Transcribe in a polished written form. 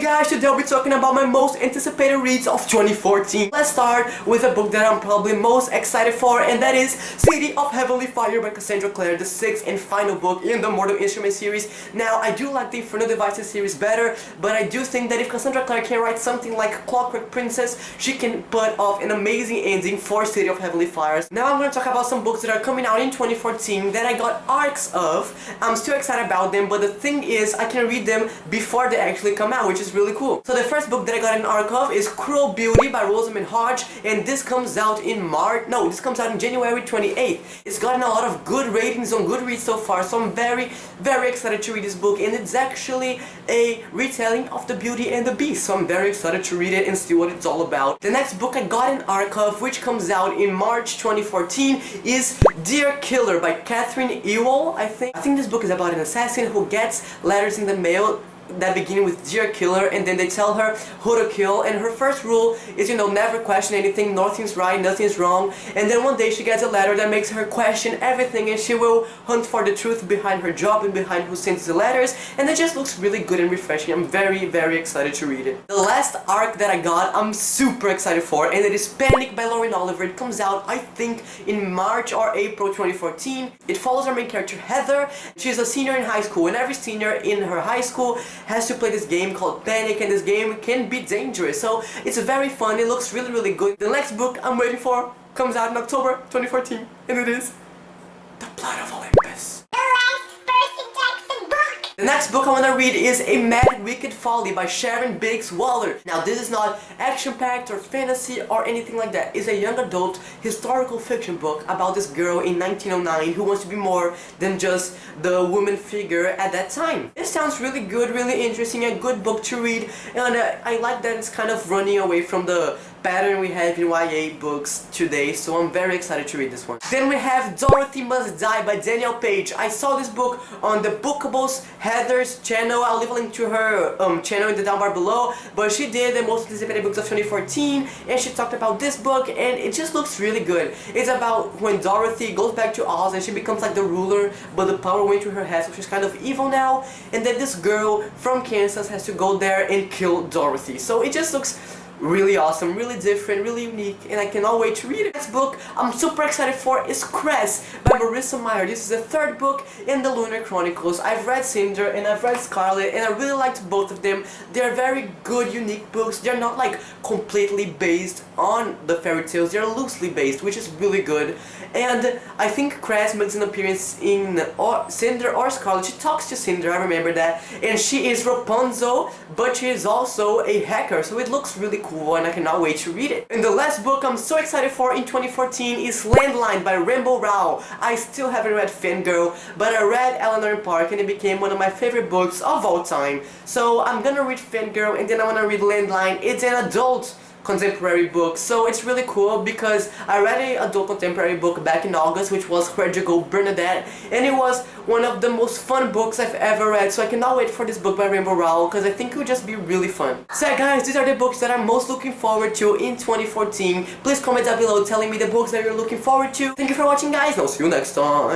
Hey guys, today I'll be talking about my most anticipated reads of 2014. Let's start with a book that I'm probably most excited for, and that is City of Heavenly Fire by Cassandra Clare, the sixth and final book in the Mortal Instruments series. Now, I do like the Infernal Devices series better, but I do think that if Cassandra Clare can write something like Clockwork Princess, she can put off an amazing ending for City of Heavenly Fires. Now I'm going to talk about some books that are coming out in 2014 that I got arcs of. I'm still excited about them, but the thing is, I can read them before they actually come out, which is really cool. So the first book that I got an arc of is Cruel Beauty by Rosamund Hodge, and this comes out in this comes out in January 28th. It's gotten a lot of good ratings on Goodreads so far, so I'm very excited to read this book, and it's actually a retelling of The Beauty and the Beast, so I'm very excited to read it and see what it's all about. The next book I got an arc of, which comes out in March 2014, is Dear Killer by Catherine Ewell, I think. I think this book is about an assassin who gets letters in the mail that begin with Dear Killer, and then they tell her who to kill, and her first rule is, you know, never question anything, nothing's right, nothing's wrong. And then one day she gets a letter that makes her question everything, and she will hunt for the truth behind her job and behind who sends the letters, and it just looks really good and refreshing. I'm very excited to read it. The last arc that I got, I'm super excited for, and it is Panic by Lauren Oliver. It comes out, I think, in March or April 2014. It follows our main character, Heather. She's a senior in high school, and every senior in her high school has to play this game called Panic, and this game can be dangerous, so it's very fun. It looks really good. The next book I'm waiting for comes out in October 2014, and it is The Blood of Olympus. The next book I want to read is A Mad Wicked Folly by Sharon Biggs Waller. Now, this is not action-packed or fantasy or anything like that. It's a young adult historical fiction book about this girl in 1909 who wants to be more than just the woman figure at that time. It sounds really good, really interesting, a good book to read, and I like that it's kind of running away from the pattern we have in YA books today, so I'm very excited to read this one. Then we have Dorothy Must Die by Danielle Page. I saw this book on the Bookables Heather's channel. I'll leave a link to her channel in the down bar below, but she did the most anticipated books of 2014, and she talked about this book, and it just looks really good. It's about when Dorothy goes back to Oz and she becomes like the ruler, but the power went to her head, so she's kind of evil now, and then this girl from Kansas has to go there and kill Dorothy. So it just looks really awesome, really different, really unique, and I cannot wait to read it. This book I'm super excited for is Cress by Marissa Meyer. This is the third book in the Lunar Chronicles. I've read Cinder and I've read Scarlet, and I really liked both of them. They're very good, unique books. They're not like completely based on the fairy tales. They're loosely based, which is really good. And I think Cress makes an appearance in Cinder or Scarlet. She talks to Cinder, I remember that. And she is Rapunzel, but she is also a hacker, so it looks really cool, and I cannot wait to read it. And the last book I'm so excited for in 2014 is Landline by Rainbow Rowell. I still haven't read Fangirl, but I read Eleanor in Park, and it became one of my favorite books of all time. So I'm gonna read Fangirl, and then I wanna read Landline. It's an adult contemporary book, so it's really cool because I read an adult contemporary book back in August, which was Where'd You Go, Bernadette, and it was one of the most fun books I've ever read, so I cannot wait for this book by Rainbow Rowell because I think it will just be really fun. So yeah, guys, these are the books that I'm most looking forward to in 2014. Please comment down below telling me the books that you're looking forward to. Thank you for watching, guys, and I'll see you next time.